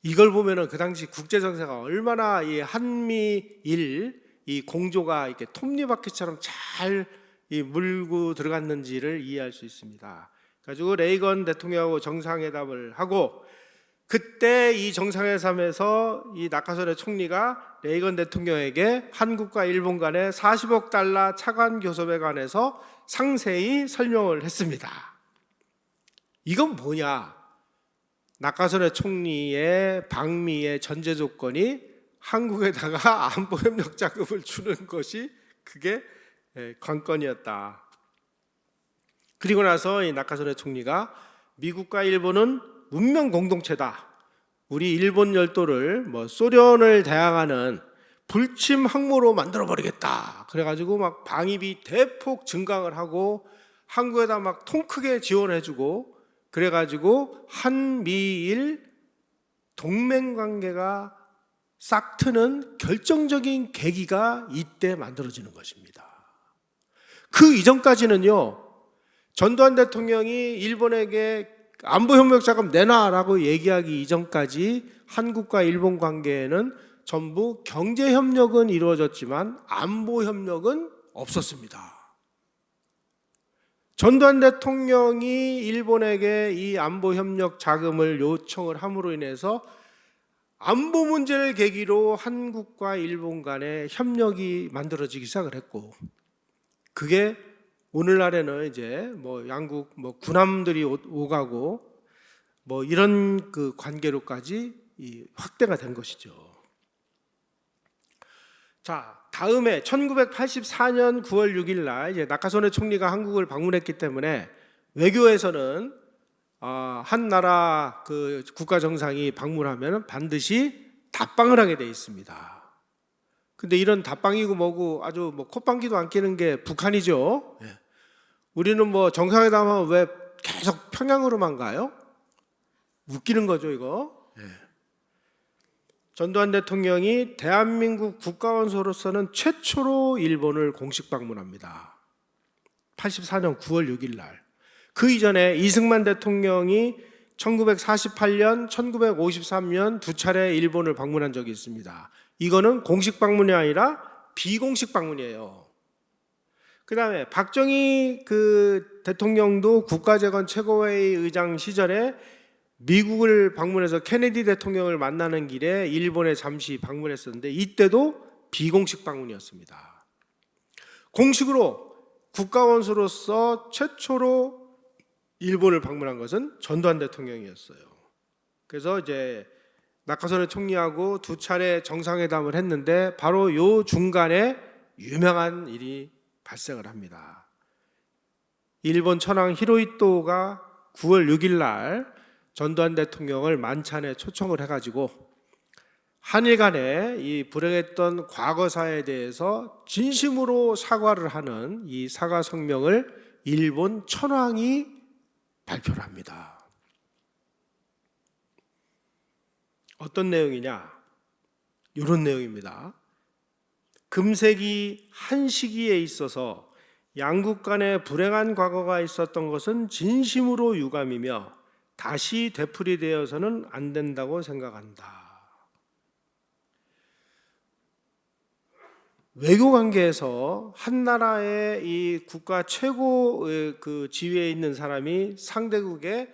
이걸 보면은 그 당시 국제 정세가 얼마나 이 한미일 이 공조가 이렇게 톱니바퀴처럼 잘 물고 들어갔는지를 이해할 수 있습니다. 그래가지고 레이건 대통령하고 정상회담을 하고, 그때 이 정상회담에서 이 나카소네 총리가 레이건 대통령에게 한국과 일본 간의 40억 달러 차관 교섭에 관해서 상세히 설명을 했습니다. 이건 뭐냐? 나카소네 총리의 방미의 전제 조건이 한국에다가 안보협력 자금을 주는 것이 그게 관건이었다. 그리고 나서 이 나카소네 총리가 미국과 일본은 문명 공동체다. 우리 일본 열도를 소련을 대항하는 불침 항모로 만들어버리겠다. 그래가지고 막 방위비 대폭 증강을 하고 한국에다 막 통 크게 지원해주고, 그래가지고 한미일 동맹관계가 싹 트는 결정적인 계기가 이때 만들어지는 것입니다. 그 이전까지는요, 전두환 대통령이 일본에게 안보협력 자금 내놔라고 얘기하기 이전까지 한국과 일본 관계에는 전부 경제협력은 이루어졌지만 안보협력은 없었습니다. 전두환 대통령이 일본에게 이 안보협력 자금을 요청을 함으로 인해서 안보 문제를 계기로 한국과 일본 간의 협력이 만들어지기 시작을 했고, 그게 오늘날에는 이제 양국 군함들이 오가고 이런 그 관계로까지 확대가 된 것이죠. 자, 다음에 1984년 9월 6일 날 이제 나카소네 총리가 한국을 방문했기 때문에 외교에서는 한 나라 그 국가 정상이 방문하면 반드시 답방을 하게 돼 있습니다. 근데 이런 답방이고 뭐고 아주 콧방귀도 안 끼는 게 북한이죠. 우리는 정상회담하면 왜 계속 평양으로만 가요? 웃기는 거죠, 이거. 전두환 대통령이 대한민국 국가원수로서는 최초로 일본을 공식 방문합니다. 84년 9월 6일 날. 그 이전에 이승만 대통령이 1948년, 1953년 두 차례 일본을 방문한 적이 있습니다. 이거는 공식 방문이 아니라 비공식 방문이에요. 그 다음에 박정희 대통령도 국가재건 최고회의 의장 시절에 미국을 방문해서 케네디 대통령을 만나는 길에 일본에 잠시 방문했었는데 이때도 비공식 방문이었습니다. 공식으로 국가원수로서 최초로 일본을 방문한 것은 전두환 대통령이었어요. 그래서 이제 나카소네 총리하고 두 차례 정상회담을 했는데 바로 요 중간에 유명한 일이 발생을 합니다. 일본 천황 히로히토가 9월 6일 날 전두환 대통령을 만찬에 초청을 해가지고 한일 간에 이 불행했던 과거사에 대해서 진심으로 사과를 하는 이 사과 성명을 일본 천황이 발표를 합니다. 어떤 내용이냐? 이런 내용입니다. 금세기 한 시기에 있어서 양국 간에 불행한 과거가 있었던 것은 진심으로 유감이며 다시 되풀이되어서는 안 된다고 생각한다. 외교 관계에서 한 나라의 이 국가 최고 그 지위에 있는 사람이 상대국의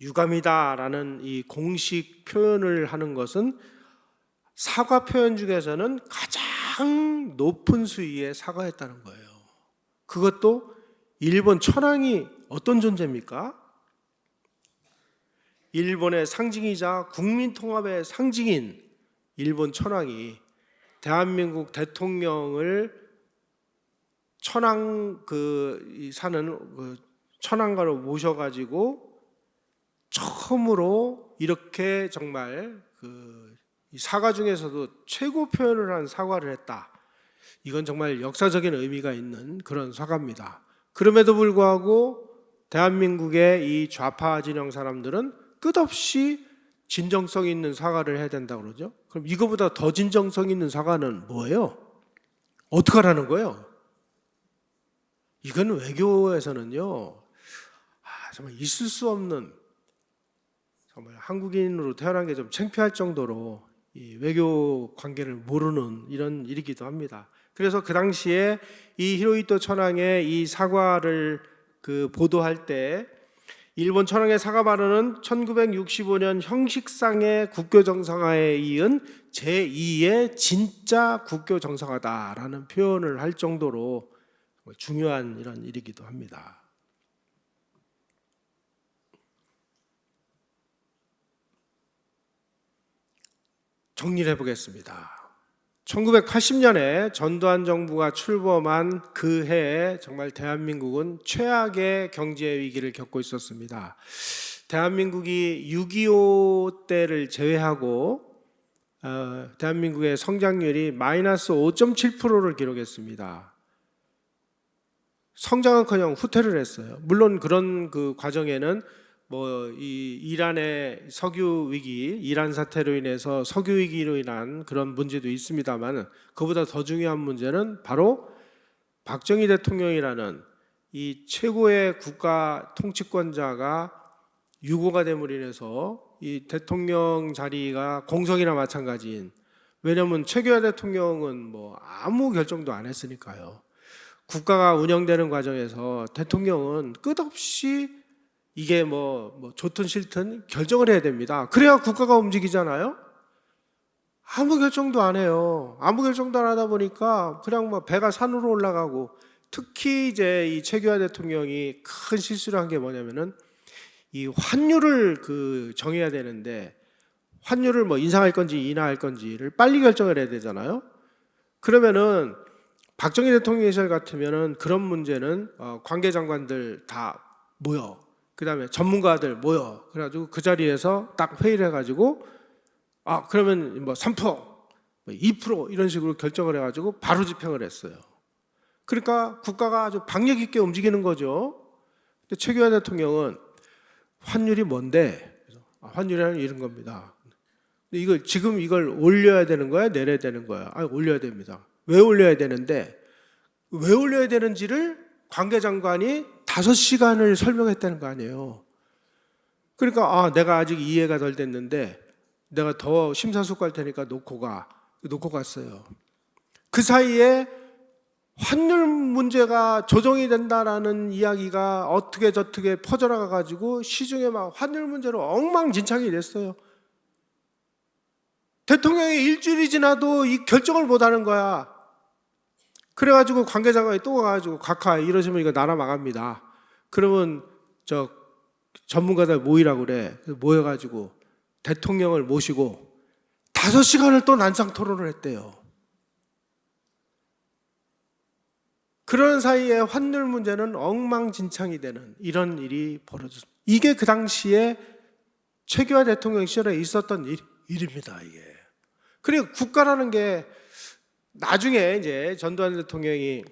유감이다라는 이 공식 표현을 하는 것은 사과 표현 중에서는 가장 높은 수위의 사과했다는 거예요. 그것도 일본 천황이 어떤 존재입니까? 일본의 상징이자 국민 통합의 상징인 일본 천황이 대한민국 대통령을 천황 사는 천황가로 모셔가지고 처음으로 이렇게 정말 이 사과 중에서도 최고 표현을 한 사과를 했다. 이건 정말 역사적인 의미가 있는 그런 사과입니다. 그럼에도 불구하고 대한민국의 이 좌파 진영 사람들은 끝없이 진정성 있는 사과를 해야 된다고 그러죠. 그럼 이거보다 더 진정성 있는 사과는 뭐예요? 어떻게 하라는 거예요? 이건 외교에서는요, 정말 있을 수 없는, 정말 한국인으로 태어난 게 좀 창피할 정도로 이 외교 관계를 모르는 이런 일이기도 합니다. 그래서 그 당시에 이 히로히토 천황의 이 사과를 보도할 때 일본 천황의 사과 발언은 1965년 형식상의 국교 정상화에 이은 제2의 진짜 국교 정상화다라는 표현을 할 정도로 중요한 이런 일이기도 합니다. 정리를 해보겠습니다. 1980년에 전두환 정부가 출범한 그 해에 정말 대한민국은 최악의 경제 위기를 겪고 있었습니다. 대한민국이 6.25 때를 제외하고 대한민국의 성장률이 마이너스 5.7%를 기록했습니다. 성장은커녕 후퇴를 했어요. 물론 그런 그 과정에는 이 이란의 석유 위기, 이란 사태로 인해서 석유 위기로 인한 그런 문제도 있습니다만, 그보다 더 중요한 문제는 바로 박정희 대통령이라는 이 최고의 국가 통치권자가 유고가 됨으로 인해서 이 대통령 자리가 공석이나 마찬가지인, 왜냐하면 최규하 대통령은 아무 결정도 안 했으니까요. 국가가 운영되는 과정에서 대통령은 끝없이 이게 좋든 싫든 결정을 해야 됩니다. 그래야 국가가 움직이잖아요. 아무 결정도 안 해요. 아무 결정도 안 하다 보니까 그냥 배가 산으로 올라가고, 특히 이제 이 최규하 대통령이 큰 실수를 한 게 뭐냐면은 이 환율을 정해야 되는데, 환율을 인상할 건지 인하할 건지를 빨리 결정을 해야 되잖아요. 그러면은 박정희 대통령 시절 같으면은 그런 문제는 관계장관들 다 모여, 그 다음에 전문가들 모여, 그래가지고 그 자리에서 딱 회의를 해가지고 그러면 3%, 2% 이런 식으로 결정을 해가지고 바로 집행을 했어요. 그러니까 국가가 아주 박력 있게 움직이는 거죠. 근데 최규하 대통령은 환율이 뭔데? 환율이라는 이런 겁니다. 근데 지금 이걸 올려야 되는 거야? 내려야 되는 거야? 올려야 됩니다. 왜 올려야 되는데, 왜 올려야 되는지를 관계장관이 5시간을 설명했다는 거 아니에요. 그러니까 내가 아직 이해가 덜 됐는데 내가 더 심사숙고할 테니까 놓고 갔어요. 그 사이에 환율 문제가 조정이 된다라는 이야기가 어떻게 저떻게 퍼져나가 가지고 시중에 환율 문제로 엉망진창이 됐어요. 대통령이 일주일이 지나도 이 결정을 못하는 거야. 그래가지고 관계장관이 또 가가지고 각하 이러시면 이거 나라 망합니다. 그러면 전문가들 모이라고 그래. 모여가지고 대통령을 모시고 5시간을 또 난상 토론을 했대요. 그런 사이에 환율 문제는 엉망진창이 되는 이런 일이 벌어졌습니다. 이게 그 당시에 최규하 대통령 시절에 있었던 일입니다. 이게. 그리고 국가라는 게 나중에 이제 전두환 대통령이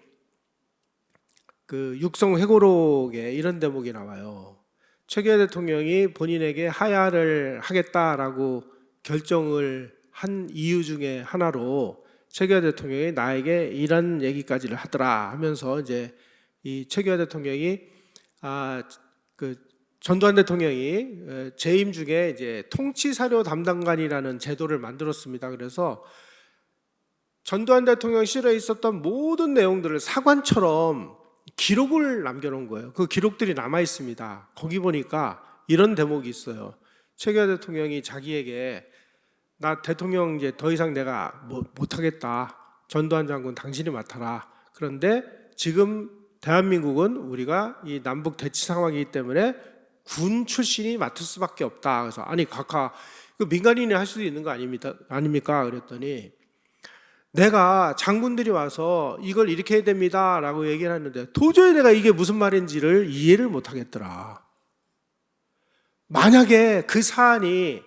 육성회고록에 이런 대목이 나와요. 최규하 대통령이 본인에게 하야를 하겠다라고 결정을 한 이유 중에 하나로 최규하 대통령이 나에게 이런 얘기까지를 하더라 하면서 이제 이 최규하 대통령이 전두환 대통령이 재임 중에 이제 통치사료 담당관이라는 제도를 만들었습니다. 그래서 전두환 대통령 시절에 있었던 모든 내용들을 사관처럼 기록을 남겨놓은 거예요. 그 기록들이 남아 있습니다. 거기 보니까 이런 대목이 있어요. 최규하 대통령이 자기에게 나 대통령 이제 더 이상 내가 못하겠다. 전두환 장군 당신이 맡아라. 그런데 지금 대한민국은 우리가 이 남북 대치 상황이기 때문에 군 출신이 맡을 수밖에 없다. 그래서 아니 각하 민간인이 할 수도 있는 거 아닙니까? 그랬더니 내가 장군들이 와서 이걸 이렇게 해야 됩니다 라고 얘기를 했는데 도저히 내가 이게 무슨 말인지를 이해를 못 하겠더라. 만약에 그 사안이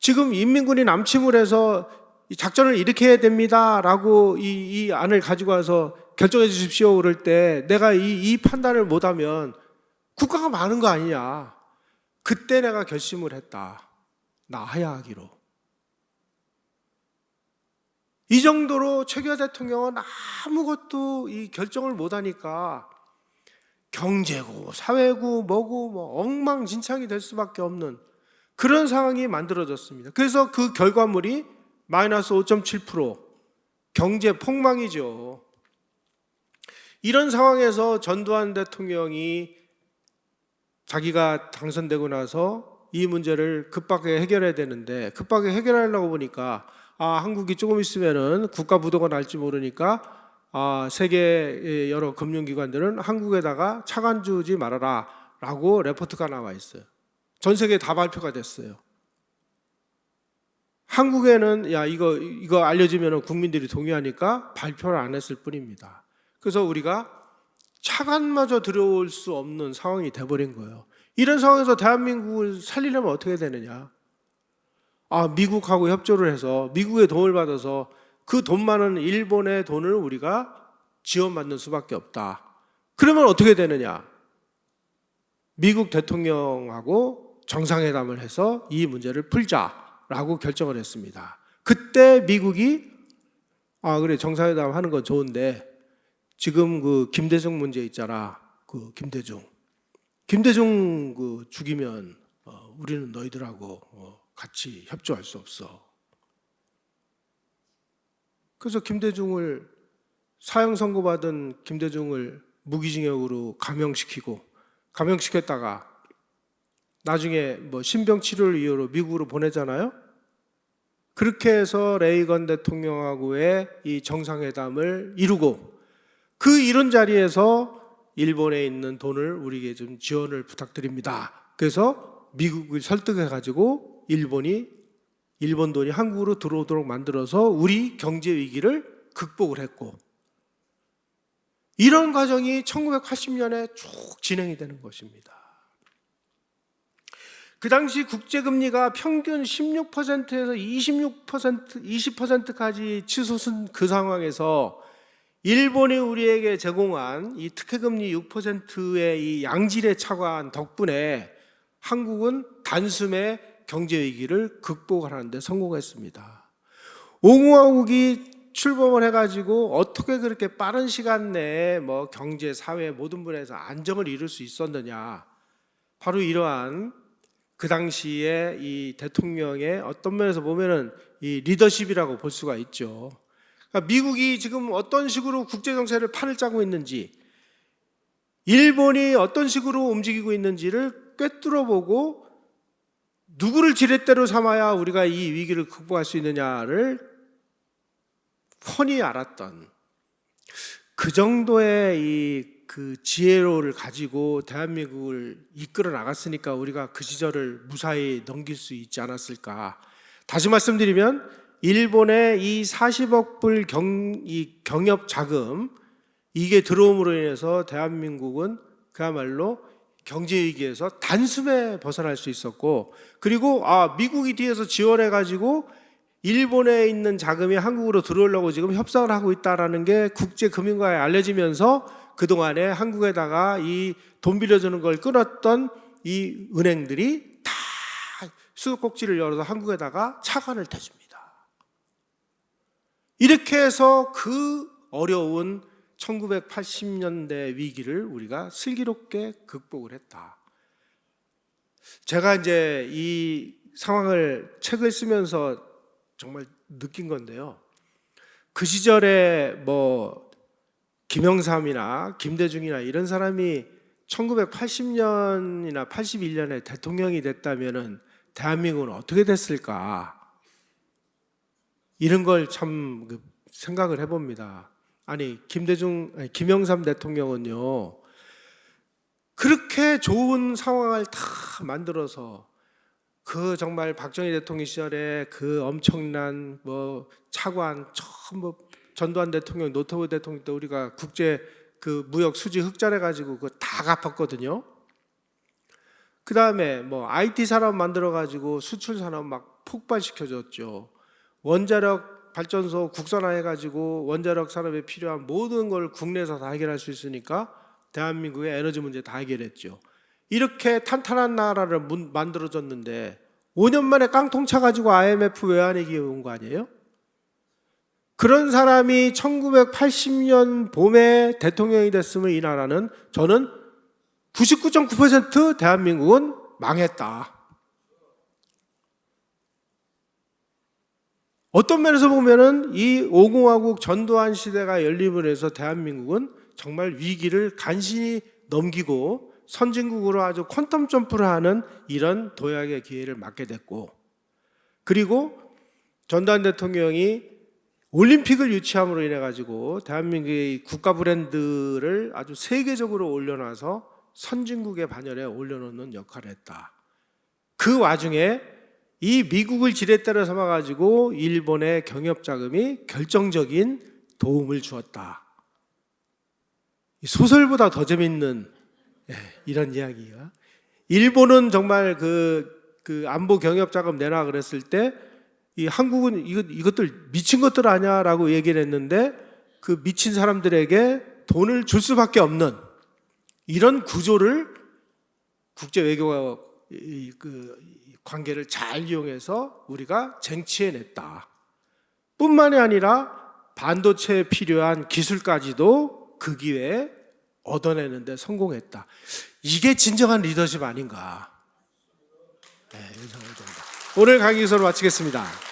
지금 인민군이 남침을 해서 작전을 이렇게 해야 됩니다 라고 이 안을 가지고 와서 결정해 주십시오 그럴 때 내가 이 판단을 못하면 국가가 많은 거 아니냐. 그때 내가 결심을 했다. 나아야 하기로. 이 정도로 최규하 대통령은 아무것도 이 결정을 못하니까 경제고 사회고 뭐고 뭐 엉망진창이 될 수밖에 없는 그런 상황이 만들어졌습니다. 그래서 그 결과물이 마이너스 5.7% 경제 폭망이죠. 이런 상황에서 전두환 대통령이 자기가 당선되고 나서 이 문제를 급하게 해결해야 되는데 급하게 해결하려고 보니까 한국이 조금 있으면은 국가 부도가 날지 모르니까 세계 여러 금융기관들은 한국에다가 차관 주지 말아라 라고 레포트가 나와 있어요. 전 세계에 다 발표가 됐어요. 한국에는 이거 알려지면 국민들이 동의하니까 발표를 안 했을 뿐입니다. 그래서 우리가 차관마저 들어올 수 없는 상황이 돼버린 거예요. 이런 상황에서 대한민국을 살리려면 어떻게 되느냐. 미국하고 협조를 해서 미국의 도움을 받아서 그 돈 많은 일본의 돈을 우리가 지원받는 수밖에 없다. 그러면 어떻게 되느냐. 미국 대통령하고 정상회담을 해서 이 문제를 풀자라고 결정을 했습니다. 그때 미국이 그래 정상회담 하는 건 좋은데 지금 그 김대중 문제 있잖아. 그 김대중 그 죽이면 우리는 너희들하고 같이 협조할 수 없어. 그래서 김대중을 사형 선고받은 김대중을 무기징역으로 감형시켰다가 나중에 신병 치료를 이유로 미국으로 보내잖아요. 그렇게 해서 레이건 대통령하고의 이 정상회담을 이루고 그 이런 자리에서 일본에 있는 돈을 우리에게 좀 지원을 부탁드립니다. 그래서 미국을 설득해가지고 일본 돈이 한국으로 들어오도록 만들어서 우리 경제 위기를 극복을 했고 이런 과정이 1980년에 쭉 진행이 되는 것입니다. 그 당시 국제금리가 평균 16%에서 20%까지 치솟은 그 상황에서 일본이 우리에게 제공한 이 특혜금리 6%의 이 양질의 차관 덕분에 한국은 단숨에 경제위기를 극복하는 데 성공했습니다. 5공화국이 출범을 해가지고 어떻게 그렇게 빠른 시간 내에 경제, 사회 모든 분야에서 안정을 이룰 수 있었느냐. 바로 이러한 그 당시에 이 대통령의 어떤 면에서 보면은 이 리더십이라고 볼 수가 있죠. 그러니까 미국이 지금 어떤 식으로 국제정세를 판을 짜고 있는지, 일본이 어떤 식으로 움직이고 있는지를 꿰뚫어보고 누구를 지렛대로 삼아야 우리가 이 위기를 극복할 수 있느냐를 훤히 알았던 그 정도의 그 지혜로를 가지고 대한민국을 이끌어 나갔으니까 우리가 그 시절을 무사히 넘길 수 있지 않았을까. 다시 말씀드리면 일본의 이 40억 불 경협 자금 이게 들어옴으로 인해서 대한민국은 그야말로 경제 위기에서 단숨에 벗어날 수 있었고, 그리고 미국이 뒤에서 지원해가지고 일본에 있는 자금이 한국으로 들어오려고 지금 협상을 하고 있다는 게 국제금융가에 알려지면서 그동안에 한국에다가 이 돈 빌려주는 걸 끊었던 이 은행들이 다 수도꼭지를 열어서 한국에다가 차관을 대줍니다. 이렇게 해서 그 어려운 1980년대 위기를 우리가 슬기롭게 극복을 했다. 제가 이제 이 상황을 책을 쓰면서 정말 느낀 건데요. 그 시절에 뭐 김영삼이나 김대중이나 이런 사람이 1980년이나 81년에 대통령이 됐다면은 대한민국은 어떻게 됐을까? 이런 걸 참 생각을 해봅니다. 아니 김영삼 대통령은요, 그렇게 좋은 상황을 다 만들어서 그 정말 박정희 대통령 시절에 그 엄청난 뭐 차관 처음 뭐 전두환 대통령, 노태우 대통령 때 우리가 국제 그 무역 수지 흑자래 가지고 그거 다 갚았거든요. 그 다음에 뭐 IT 산업 만들어 가지고 수출 산업 막 폭발시켜줬죠. 원자력 발전소 국산화해 가지고 원자력 산업에 필요한 모든 걸 국내에서 다 해결할 수 있으니까 대한민국의 에너지 문제 다 해결했죠. 이렇게 탄탄한 나라를 만들어줬는데 5년 만에 깡통 차가지고 IMF 외환위기에 온 거 아니에요? 그런 사람이 1980년 봄에 대통령이 됐으면 이 나라는, 저는 99.9% 대한민국은 망했다. 어떤 면에서 보면은 이 5공화국 전두환 시대가 열림을 해서 대한민국은 정말 위기를 간신히 넘기고 선진국으로 아주 퀀텀 점프를 하는 이런 도약의 기회를 맞게 됐고, 그리고 전두환 대통령이 올림픽을 유치함으로 인해 가지고 대한민국의 국가 브랜드를 아주 세계적으로 올려놔서 선진국의 반열에 올려놓는 역할을 했다. 그 와중에 이 미국을 지렛대로 삼아 가지고 일본의 경협 자금이 결정적인 도움을 주었다. 소설보다 더 재밌는 이런 이야기가, 일본은 정말 그 안보 경협 자금 내놔 그랬을 때 이 한국은 이것들 미친 것들 아냐라고 얘기를 했는데, 그 미친 사람들에게 돈을 줄 수밖에 없는 이런 구조를 국제 외교가 그 관계를 잘 이용해서 우리가 쟁취해냈다. 뿐만이 아니라 반도체에 필요한 기술까지도 그 기회에 얻어내는데 성공했다. 이게 진정한 리더십 아닌가. 네, 이런 생각이 듭니다. 오늘 강의 기서로 마치겠습니다.